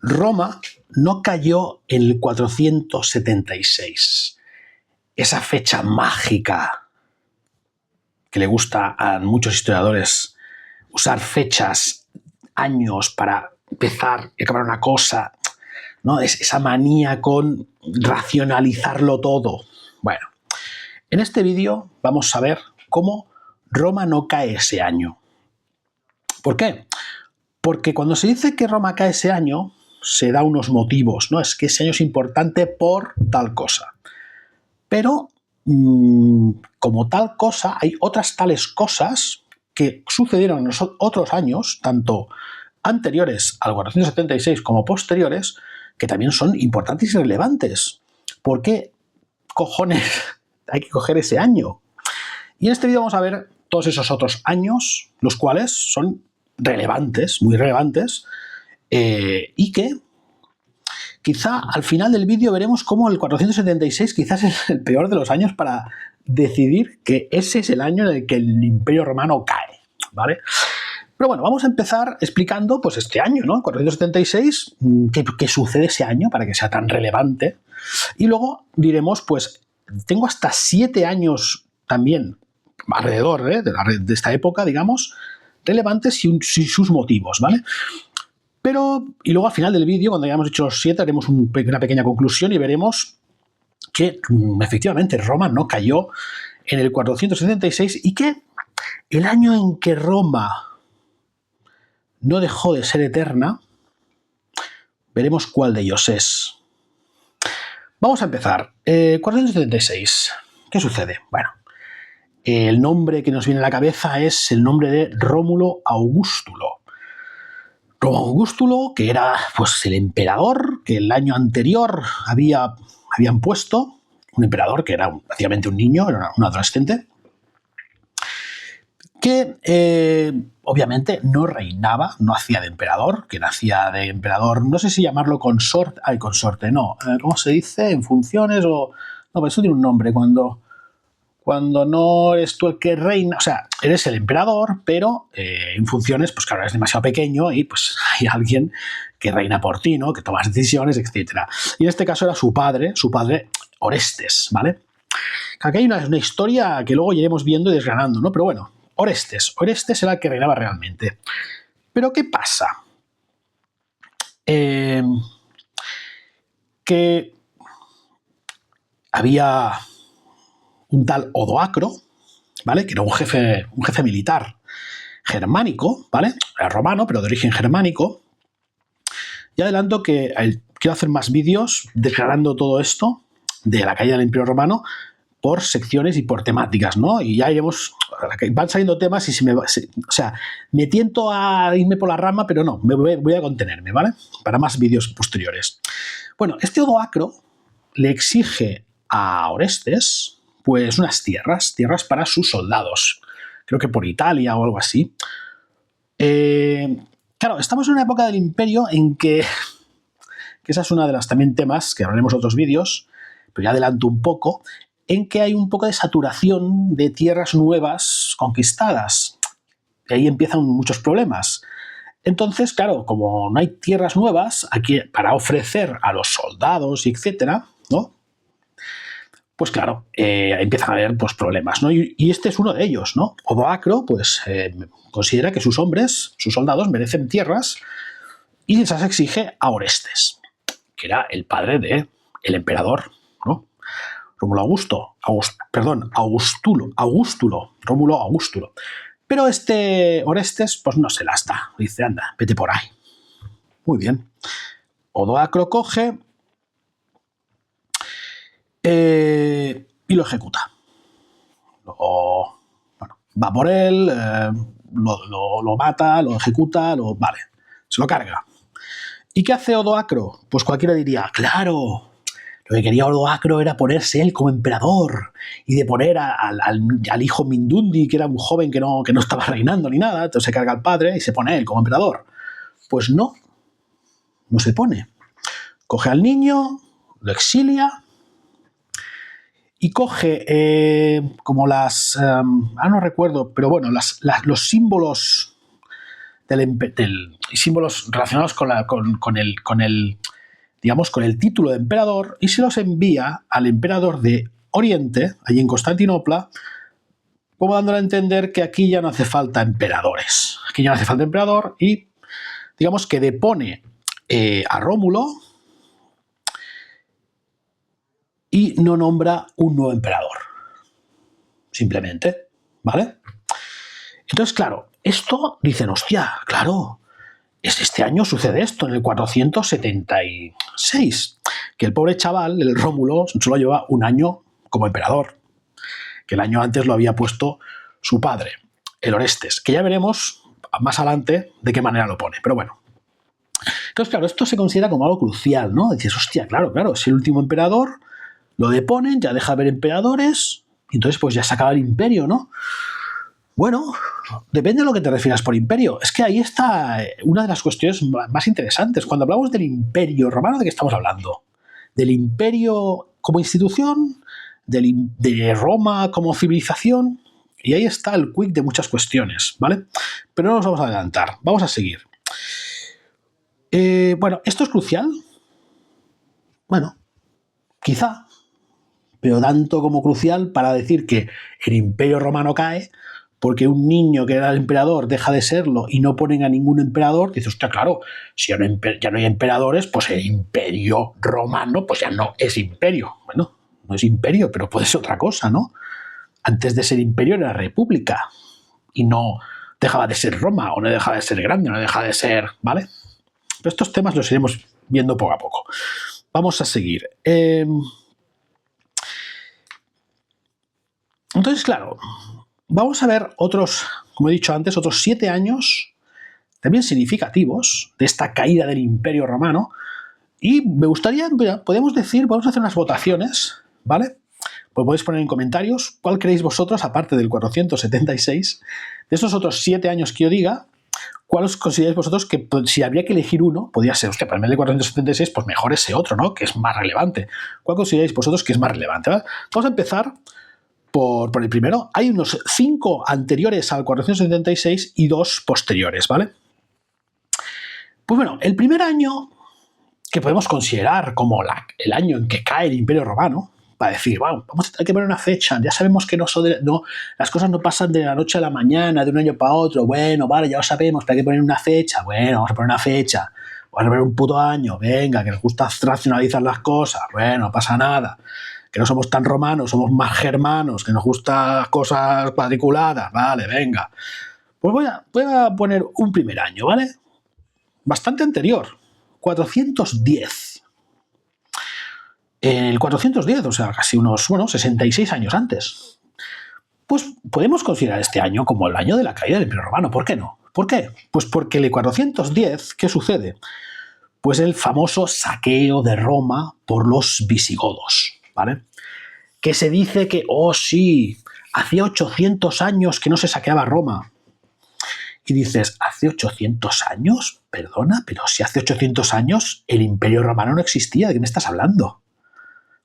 Roma no cayó en el 476, esa fecha mágica que le gusta a muchos historiadores, usar fechas, años para empezar y acabar una cosa, ¿no? Es esa manía con racionalizarlo todo. Bueno, en este vídeo vamos a ver cómo Roma no cae ese año. ¿Por qué? Porque cuando se dice que Roma cae ese año, se da unos motivos, ¿no? Es que ese año es importante por tal cosa. Pero, como tal cosa, hay otras tales cosas que sucedieron en los otros años, tanto anteriores al 476 como posteriores, que también son importantes y relevantes. ¿Por qué cojones hay que coger ese año? Y en este vídeo vamos a ver todos esos otros años, los cuales son relevantes, muy relevantes, y que quizá al final del vídeo veremos cómo el 476 quizás es el peor de los años para decidir que ese es el año en el que el Imperio Romano cae, ¿vale? Pero bueno, vamos a empezar explicando pues este año, ¿no? El 476, ¿qué sucede ese año para que sea tan relevante? Y luego diremos, pues, tengo hasta 7 años también alrededor de esta época, digamos, relevantes y sus motivos, ¿vale? Y luego al final del vídeo, cuando hayamos hecho los 7, haremos una pequeña conclusión y veremos que efectivamente Roma no cayó en el 476 y que el año en que Roma no dejó de ser eterna, veremos cuál de ellos es. Vamos a empezar. 476. ¿Qué sucede? Bueno, el nombre que nos viene a la cabeza es el nombre de Rómulo Augustulo. Rómulo Augustulo, que era pues el emperador que el año anterior habían puesto, un emperador que era prácticamente un niño, era un adolescente, que obviamente no reinaba, no hacía de emperador, que hacía de emperador, no sé si llamarlo consorte, no, ¿cómo se dice? En funciones o... No, pero eso tiene un nombre, cuando no eres tú el que reina, o sea, eres el emperador, pero en funciones, pues claro, eres demasiado pequeño y pues hay alguien que reina por ti, ¿no? Que tomas decisiones, etc. Y en este caso era su padre Orestes, ¿vale? Aquí hay una historia que luego iremos viendo y desgranando, ¿no? Pero bueno, Orestes era el que reinaba realmente. Pero ¿qué pasa? Que había un tal Odoacro, ¿vale? Que era un jefe militar germánico, ¿vale? Era romano, pero de origen germánico. Y adelanto que quiero hacer más vídeos desgranando todo esto de la caída del Imperio Romano por secciones y por temáticas, ¿no? Y ya iremos... Van saliendo temas y me tiento a irme por la rama, pero no, voy a contenerme, ¿vale? Para más vídeos posteriores. Bueno, este Odoacro le exige a Orestes pues unas tierras para sus soldados. Creo que por Italia o algo así. Claro, estamos en una época del Imperio en que esa es una de las también temas que hablaremos en otros vídeos, pero ya adelanto un poco, en que hay un poco de saturación de tierras nuevas conquistadas. Y ahí empiezan muchos problemas. Entonces, claro, como no hay tierras nuevas aquí para ofrecer a los soldados, etcétera, ¿no? Pues claro, empiezan a haber pues, problemas, ¿no? Y este es uno de ellos, ¿no? Odoacro, pues, considera que sus hombres, sus soldados, merecen tierras y les exige a Orestes, que era el padre del emperador, ¿no? Rómulo Rómulo Augustulo. Pero este Orestes, pues no se las da. Dice, anda, vete por ahí. Muy bien. Odoacro coge y lo ejecuta. Va por él, lo mata, lo ejecuta, vale, se lo carga. ¿Y qué hace Odoacro? Pues cualquiera diría, claro, lo que quería Odoacro era ponerse él como emperador y de poner al hijo Mindundi, que era un joven que no estaba reinando ni nada, entonces se carga al padre y se pone él como emperador. Pues no se pone. Coge al niño, lo exilia y coge como no recuerdo, pero bueno, los símbolos y símbolos relacionados con el título de emperador, y se los envía al emperador de Oriente, allí en Constantinopla, como dándole a entender que aquí ya no hace falta emperadores. Aquí ya no hace falta emperador, y digamos que depone a Rómulo y no nombra un nuevo emperador. Simplemente, ¿vale? Entonces, claro, esto dicen, hostia, claro, este año sucede esto, en el 476, que el pobre chaval, el Rómulo, solo lleva un año como emperador, que el año antes lo había puesto su padre, el Orestes, que ya veremos más adelante de qué manera lo pone, pero bueno. Entonces, claro, esto se considera como algo crucial, ¿no? Dices, hostia, claro, es el último emperador, lo deponen, ya deja de haber emperadores, y entonces pues ya se acaba el imperio, ¿no? Bueno, depende de lo que te refieras por imperio. Es que ahí está una de las cuestiones más interesantes. Cuando hablamos del imperio romano, ¿de qué estamos hablando? ¿Del imperio como institución? ¿De Roma como civilización? Y ahí está el quick de muchas cuestiones, ¿vale? Pero no nos vamos a adelantar. Vamos a seguir. Bueno, ¿esto es crucial? Bueno, quizá, pero tanto como crucial para decir que el imperio romano cae porque un niño que era el emperador deja de serlo y no ponen a ningún emperador, dice, hostia, claro, si ya no hay emperadores, pues el imperio romano pues ya no es imperio. Bueno, no es imperio, pero puede ser otra cosa, ¿no? Antes de ser imperio era república y no dejaba de ser Roma, o no dejaba de ser grande, no dejaba de ser, ¿vale? Pero estos temas los iremos viendo poco a poco. Vamos a seguir. Entonces, claro, vamos a ver otros, como he dicho antes, otros 7 años también significativos de esta caída del Imperio Romano. Y me gustaría, podemos decir, vamos a hacer unas votaciones, ¿vale? Pues podéis poner en comentarios cuál creéis vosotros, aparte del 476, de esos otros 7 años que yo diga, cuál os consideráis vosotros que si habría que elegir uno, podría ser, hostia, para el 476, pues mejor ese otro, ¿no? Que es más relevante. ¿Cuál consideráis vosotros que es más relevante? ¿Vale? Vamos a empezar por el primero. Hay unos 5 anteriores al 476 y 2 posteriores, ¿vale? Pues bueno, el primer año que podemos considerar como el año en que cae el Imperio Romano, para decir, wow, vamos a tener que poner una fecha, ya sabemos que las cosas no pasan de la noche a la mañana, de un año para otro, bueno, vale, ya lo sabemos, pero hay que poner una fecha, bueno, vamos a poner una fecha, vamos a poner un puto año, venga, que nos gusta racionalizar las cosas, bueno, no pasa nada, que no somos tan romanos, somos más germanos, que nos gustan cosas cuadriculadas, vale, venga. Pues voy a poner un primer año, ¿vale? Bastante anterior, 410. En el 410, o sea, casi unos, 66 años antes. Pues podemos considerar este año como el año de la caída del Imperio Romano. ¿Por qué no? ¿Por qué? Pues porque el 410, ¿qué sucede? Pues el famoso saqueo de Roma por los visigodos, ¿vale? Que se dice que, oh sí, hacía 800 años que no se saqueaba Roma. Y dices, ¿hace 800 años? Perdona, pero si hace 800 años el Imperio Romano no existía, ¿de qué me estás hablando?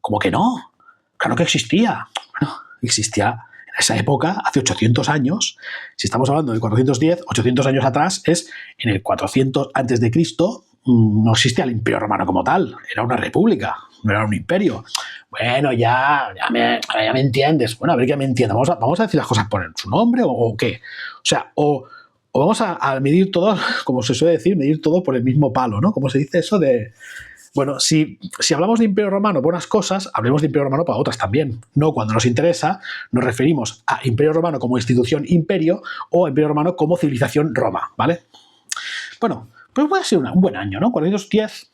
¿Cómo que no? Claro que existía. Bueno, existía en esa época, hace 800 años. Si estamos hablando del 410, 800 años atrás es en el 400 antes de Cristo. No existía el Imperio Romano como tal. Era una república, no era un imperio. Bueno, ya me entiendes. Bueno, a ver que me entienda. Vamos a decir las cosas por su nombre o qué. O sea, o vamos a medir todo, como se suele decir, medir todo por el mismo palo, ¿no? Como se dice eso de... Bueno, si hablamos de Imperio Romano por unas cosas, hablemos de Imperio Romano para otras también. No, cuando nos interesa, nos referimos a Imperio Romano como institución imperio o Imperio Romano como civilización Roma, ¿vale? Bueno, pues puede ser un buen año, ¿no? 410.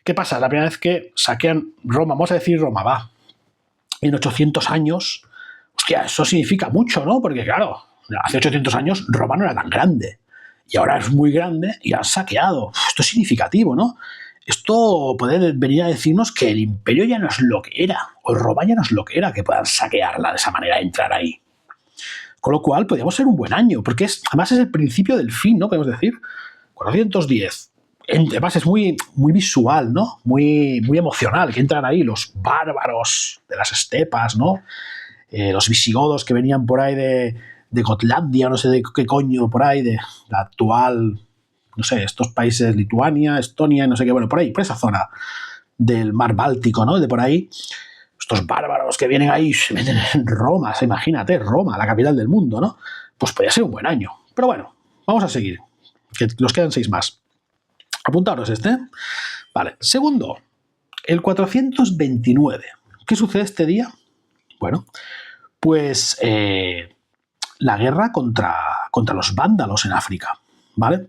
¿Qué pasa? La primera vez que saquean Roma, vamos a decir Roma, va. En 800 años, hostia, eso significa mucho, ¿no? Porque claro, hace 800 años Roma no era tan grande. Y ahora es muy grande y han saqueado. Esto es significativo, ¿no? Esto puede venir a decirnos que el imperio ya no es lo que era, o Roma ya no es lo que era, que puedan saquearla de esa manera, entrar ahí. Con lo cual, podríamos ser un buen año, porque además es el principio del fin, ¿no? Podemos decir, 410. Además es muy, muy visual, ¿no? Muy, muy emocional, que entran ahí los bárbaros de las estepas, ¿no? Los visigodos que venían por ahí de Gotlandia, no sé de qué coño por ahí, de la actual, no sé, estos países, Lituania, Estonia, no sé qué, bueno, por ahí, por esa zona del mar Báltico, ¿no? De por ahí, estos bárbaros que vienen ahí, se meten en Roma, imagínate, Roma, la capital del mundo, ¿no? Pues podría ser un buen año. Pero bueno, vamos a seguir, que nos quedan 6 más. Apuntaros este. Vale, segundo, el 429. ¿Qué sucede este día? Bueno, pues la guerra contra los vándalos en África, ¿vale?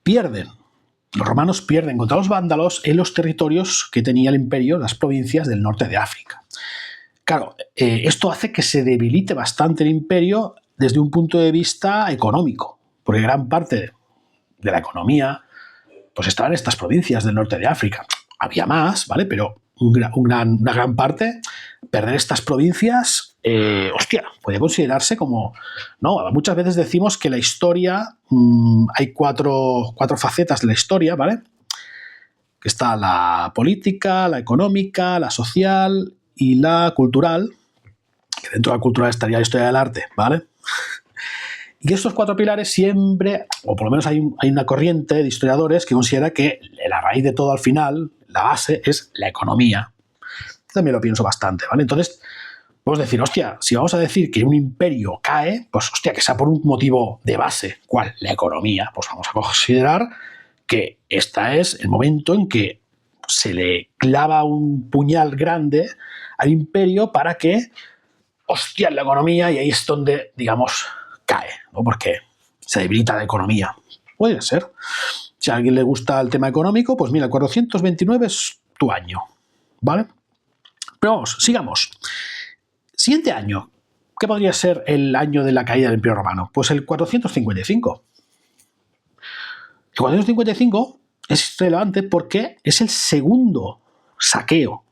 Los romanos pierden contra los vándalos en los territorios que tenía el imperio, las provincias del norte de África. Claro, esto hace que se debilite bastante el imperio desde un punto de vista económico, porque gran parte de la economía pues estaba en estas provincias del norte de África. Había más, ¿vale? Pero una gran parte, perder estas provincias, podía considerarse como... No, muchas veces decimos que la historia, hay cuatro facetas de la historia, ¿vale? Que está la política, la económica, la social y la cultural, que dentro de la cultural estaría la historia del arte, ¿vale? Y estos 4 pilares siempre, o por lo menos hay una corriente de historiadores que considera que la raíz de todo al final, la base, es la economía. También lo pienso bastante, ¿vale? Entonces, podemos decir, hostia, si vamos a decir que un imperio cae, pues hostia, que sea por un motivo de base. ¿Cuál? La economía. Pues vamos a considerar que este es el momento en que se le clava un puñal grande al imperio para que, hostia, la economía, y ahí es donde, digamos, cae, ¿no? Porque se debilita la economía. Puede ser. Si a alguien le gusta el tema económico, pues mira, el 429 es tu año, ¿vale? Pero vamos, sigamos. Siguiente año. ¿Qué podría ser el año de la caída del Imperio Romano? Pues el 455. El 455 es relevante porque es el segundo saqueo,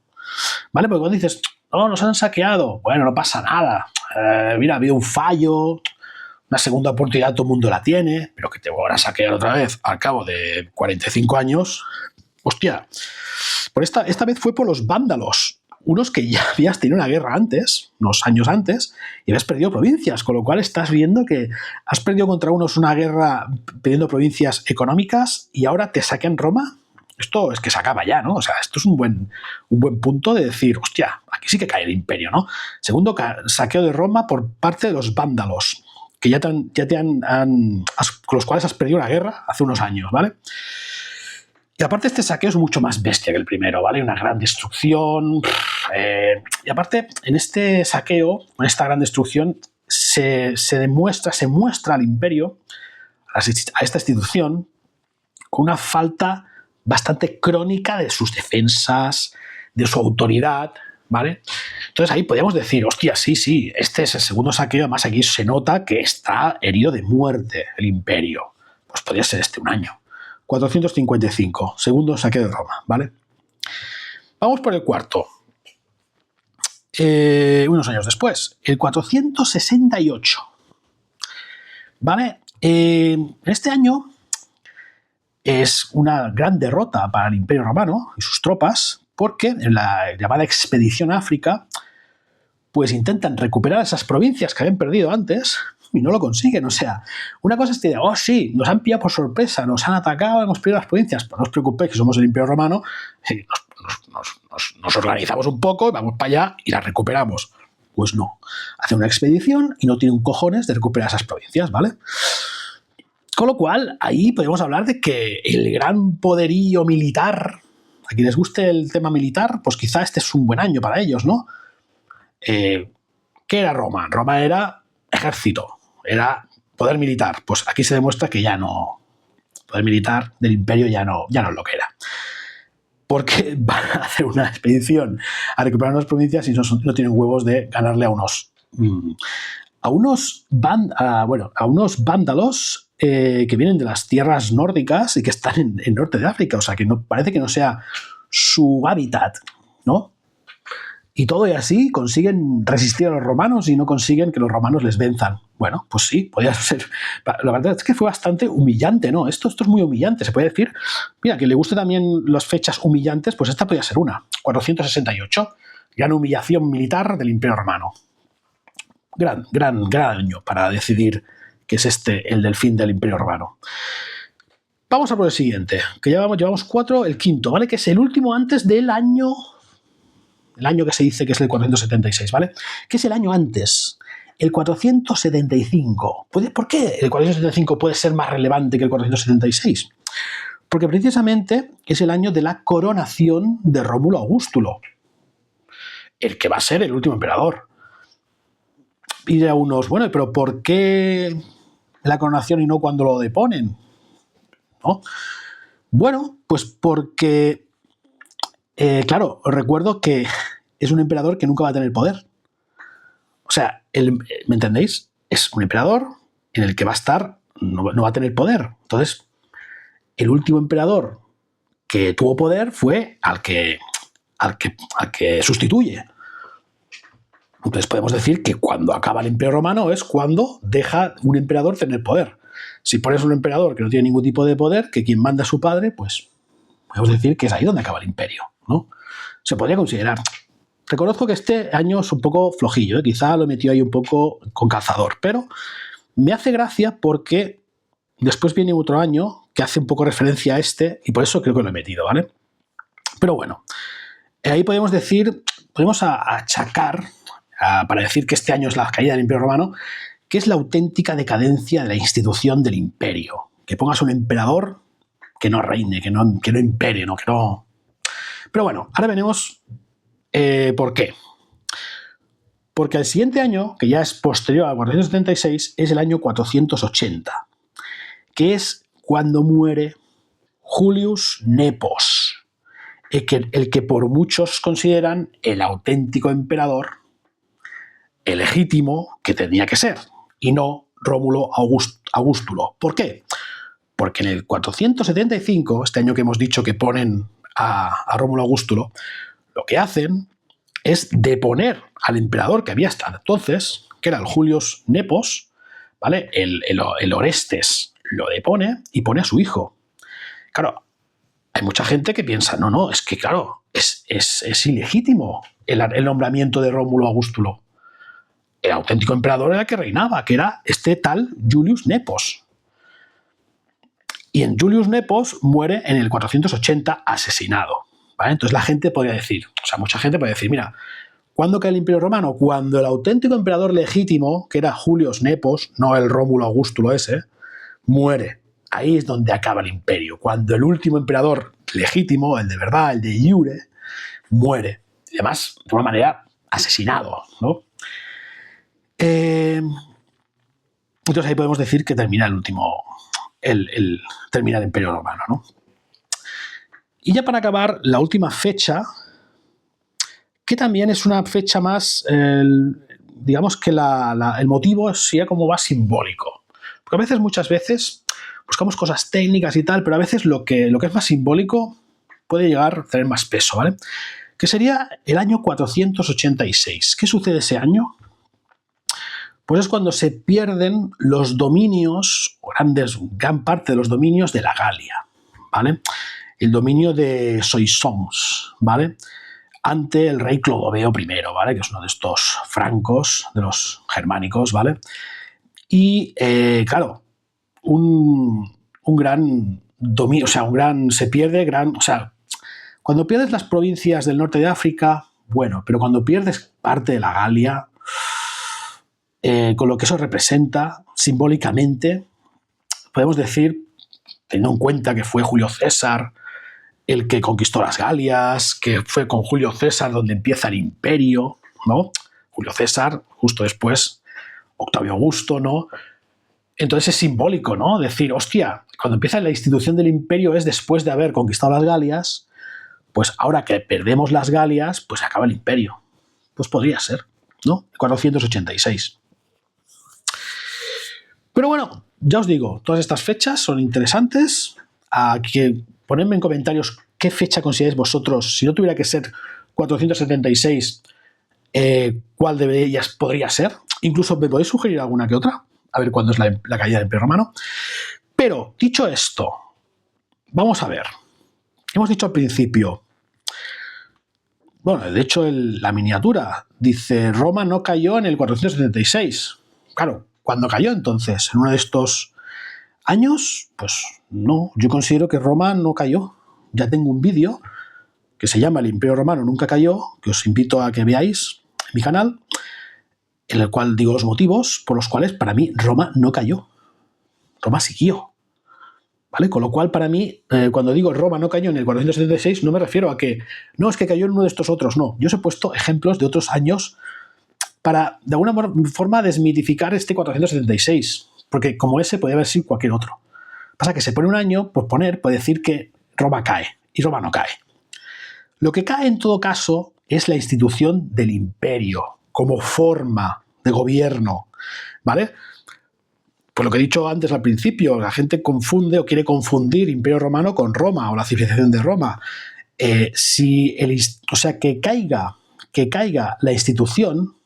¿vale? Porque cuando dices, no, nos han saqueado, bueno, no pasa nada. Mira, ha habido un fallo, una segunda oportunidad todo el mundo la tiene, pero que te van a saquear otra vez al cabo de 45 años, hostia. Esta vez fue por los vándalos, unos que ya habías tenido una guerra antes, unos años antes, y habías perdido provincias, con lo cual estás viendo que has perdido contra unos una guerra perdiendo provincias económicas y ahora te saquean Roma. Esto es que se acaba ya, ¿no? O sea, esto es un buen punto de decir, hostia, aquí sí que cae el imperio, ¿no? Segundo saqueo de Roma por parte de los vándalos, que con los cuales has perdido una guerra hace unos años, ¿vale? Y aparte este saqueo es mucho más bestia que el primero, ¿vale? Una gran destrucción. Y aparte, en este saqueo, en esta gran destrucción, se muestra al imperio, a esta institución, con una falta bastante crónica de sus defensas, de su autoridad, ¿vale? Entonces ahí podríamos decir, hostia, sí, este es el segundo saqueo, además aquí se nota que está herido de muerte el imperio. Pues podría ser un año. 455, segundo saqueo de Roma, ¿vale? Vamos por el cuarto. Unos años después, el 468, ¿vale? Este año es una gran derrota para el Imperio Romano y sus tropas, porque en la llamada expedición a África, pues intentan recuperar esas provincias que habían perdido antes y no lo consiguen. O sea, una cosa es que, oh sí, nos han pillado por sorpresa, nos han atacado, hemos perdido las provincias. Pues no os preocupéis, que somos el Imperio Romano, nos organizamos un poco y vamos para allá y las recuperamos. Pues no, hacen una expedición y no tienen cojones de recuperar esas provincias, ¿vale? Con lo cual, ahí podemos hablar de que el gran poderío militar, a quien les guste el tema militar, pues quizá este es un buen año para ellos, ¿no? ¿Qué era Roma? Roma era ejército, era poder militar. Pues aquí se demuestra que ya no, poder militar del imperio ya no es lo que era. Porque van a hacer una expedición a recuperar unas provincias y no tienen huevos de ganarle a unos vándalos que vienen de las tierras nórdicas y que están en el norte de África. O sea, que no, parece que no sea su hábitat, ¿no? Y todo y así consiguen resistir a los romanos y no consiguen que los romanos les venzan. Bueno, pues sí, podría ser. La verdad es que fue bastante humillante, ¿no? Esto es muy humillante. Se puede decir, mira, que le guste también las fechas humillantes, pues esta podría ser una. 468, gran humillación militar del Imperio Romano. gran año para decidir que es el del fin del Imperio Romano. Vamos a por el siguiente, que llevamos 4, el quinto, ¿vale? Que es el último antes del año... El año que se dice que es el 476, ¿vale? Que es el año antes, el 475. ¿Por qué el 475 puede ser más relevante que el 476? Porque precisamente es el año de la coronación de Rómulo Augustulo, el que va a ser el último emperador. Y de unos, bueno, pero ¿por qué la coronación y no cuando lo deponen? ¿No? Bueno, pues porque, claro, os recuerdo que es un emperador que nunca va a tener poder. O sea, ¿me entendéis? Es un emperador en el que va a estar, no va a tener poder. Entonces, el último emperador que tuvo poder fue al que sustituye. Entonces podemos decir que cuando acaba el Imperio Romano es cuando deja un emperador tener poder. Si pones un emperador que no tiene ningún tipo de poder, que quien manda a su padre, pues podemos decir que es ahí donde acaba el imperio, ¿no? Se podría considerar. Reconozco que este año es un poco flojillo, ¿eh? Quizá lo he metido ahí un poco con calzador, pero me hace gracia porque después viene otro año que hace un poco referencia a este y por eso creo que lo he metido, ¿vale? Pero bueno, ahí podemos achacar, para decir que este año es la caída del Imperio Romano, que es la auténtica decadencia de la institución del imperio. Que pongas un emperador que no reine, que no impere, ¿no? Que no... Pero bueno, ahora veremos por qué. Porque el siguiente año, que ya es posterior al 476, es el año 480, que es cuando muere Julius Nepos, el que por muchos consideran el auténtico emperador, el legítimo que tenía que ser, y no Rómulo Augustulo. ¿Por qué? Porque en el 475, este año que hemos dicho que ponen a Rómulo Augustulo, lo que hacen es deponer al emperador que había hasta entonces, que era el Julius Nepos, ¿vale? El Orestes lo depone y pone a su hijo. Claro, hay mucha gente que piensa, no, es que claro, es ilegítimo el nombramiento de Rómulo Augustulo. El auténtico emperador era el que reinaba, que era este tal Julius Nepos. Y en Julius Nepos muere en el 480 asesinado, ¿vale? Entonces la gente podría decir, mucha gente podría decir, mira, ¿cuándo cae el Imperio Romano? Cuando el auténtico emperador legítimo, que era Julius Nepos, no el Rómulo Augustulo ese, muere. Ahí es donde acaba el imperio. Cuando el último emperador legítimo, el de verdad, el de iure, muere. Y además, de una manera, asesinado, ¿no? Entonces ahí podemos decir que termina termina el Imperio Romano, ¿no? Y ya para acabar, la última fecha, que también es una fecha más, digamos que el motivo sería como más simbólico. Porque muchas veces, buscamos cosas técnicas y tal, pero a veces lo que es más simbólico puede llegar a tener más peso, ¿vale? Que sería el año 486. ¿Qué sucede ese año? Pues es cuando se pierden los dominios, gran parte de los dominios de la Galia, ¿vale? El dominio de Soissons, ¿vale? Ante el rey Clodoveo I, ¿vale? Que es uno de estos francos, de los germánicos, ¿vale? Y, claro, un gran dominio, se pierde cuando pierdes las provincias del norte de África, bueno, pero cuando pierdes parte de la Galia, con lo que eso representa simbólicamente, podemos decir, teniendo en cuenta que fue Julio César el que conquistó las Galias, que fue con Julio César donde empieza el imperio, ¿no? Julio César, justo después, Octavio Augusto, ¿no? Entonces es simbólico, ¿no? Decir, hostia, cuando empieza la institución del imperio es después de haber conquistado las Galias, pues ahora que perdemos las Galias, pues acaba el imperio. Pues podría ser, ¿no? 486. Pero bueno, ya os digo, todas estas fechas son interesantes. Ponedme en comentarios qué fecha consideráis vosotros, si no tuviera que ser 476, cuál de ellas podría ser. Incluso me podéis sugerir alguna que otra, a ver cuándo es la caída del Imperio Romano. Pero, dicho esto, vamos a ver. Hemos dicho al principio, Bueno, de hecho, la miniatura dice Roma no cayó en el 476. Claro, ¿cuándo cayó entonces? ¿En uno de estos años? Pues no, yo considero que Roma no cayó. Ya tengo un vídeo que se llama El Imperio Romano nunca cayó, que os invito a que veáis en mi canal, en el cual digo los motivos por los cuales para mí Roma no cayó. Roma siguió. ¿Vale? Con lo cual, para mí, cuando digo Roma no cayó en el 476, no me refiero a que no, es que cayó en uno de estos otros, no. Yo os he puesto ejemplos de otros años para, de alguna forma, desmitificar este 476, porque como ese puede haber sido cualquier otro. Pasa que se pone un año, por poner, puede decir que Roma cae, y Roma no cae. Lo que cae, en todo caso, es la institución del imperio, como forma de gobierno, ¿vale? Pues lo que he dicho antes al principio, la gente confunde o quiere confundir Imperio Romano con Roma o la civilización de Roma. O sea, que caiga la institución,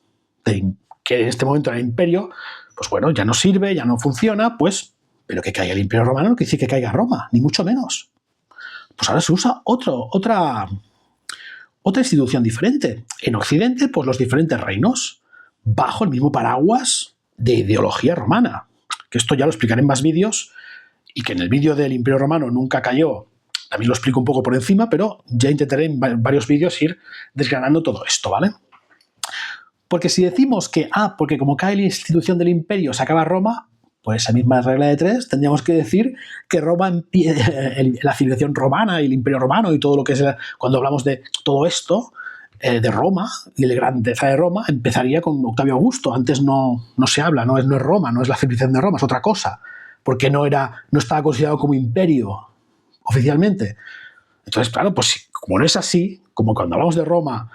que en este momento era el imperio, pues bueno, ya no sirve, ya no funciona, pues, pero que caiga el Imperio Romano no quiere decir que caiga Roma, ni mucho menos. Pues ahora se usa otra institución diferente. En Occidente, pues los diferentes reinos, bajo el mismo paraguas de ideología romana. Que esto ya lo explicaré en más vídeos, y que en el vídeo del Imperio Romano nunca cayó, también lo explico un poco por encima, pero ya intentaré en varios vídeos ir desgranando todo esto, ¿vale? Porque si decimos que, porque como cae la institución del imperio se acaba Roma, pues esa misma regla de tres tendríamos que decir que Roma, la civilización romana y el Imperio Romano y todo lo que es, cuando hablamos de todo esto, de Roma y la grandeza de Roma, empezaría con Octavio Augusto. Antes no se habla, no es Roma, no es la civilización de Roma, es otra cosa, porque no estaba considerado como imperio oficialmente. Entonces, claro, pues como no es así, como cuando hablamos de Roma,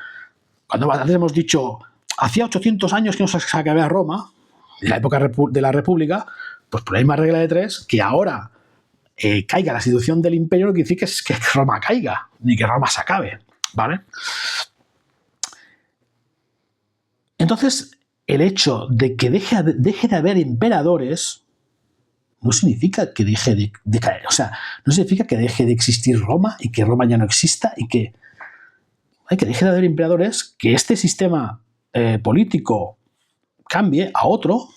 cuando antes hemos dicho, hacía 800 años que no se acababa Roma, en la época de la República, pues por la misma regla de tres, que ahora caiga la institución del imperio, no quiere decir que Roma caiga, ni que Roma se acabe, ¿vale? Entonces, el hecho de que deje de haber emperadores no significa que deje de caer. O sea, no significa que deje de existir Roma y que Roma ya no exista y que deje de haber emperadores, que este sistema político cambie a otro,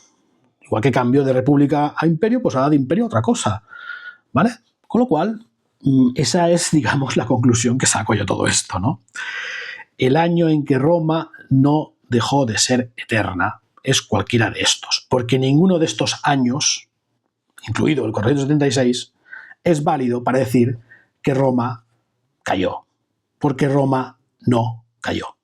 igual que cambió de república a imperio, pues ahora de imperio a otra cosa, ¿vale? Con lo cual, esa es, digamos, la conclusión que saco yo de todo esto, ¿no? El año en que Roma no dejó de ser eterna es cualquiera de estos, porque ninguno de estos años, incluido el 476, es válido para decir que Roma cayó, porque Roma no cayó.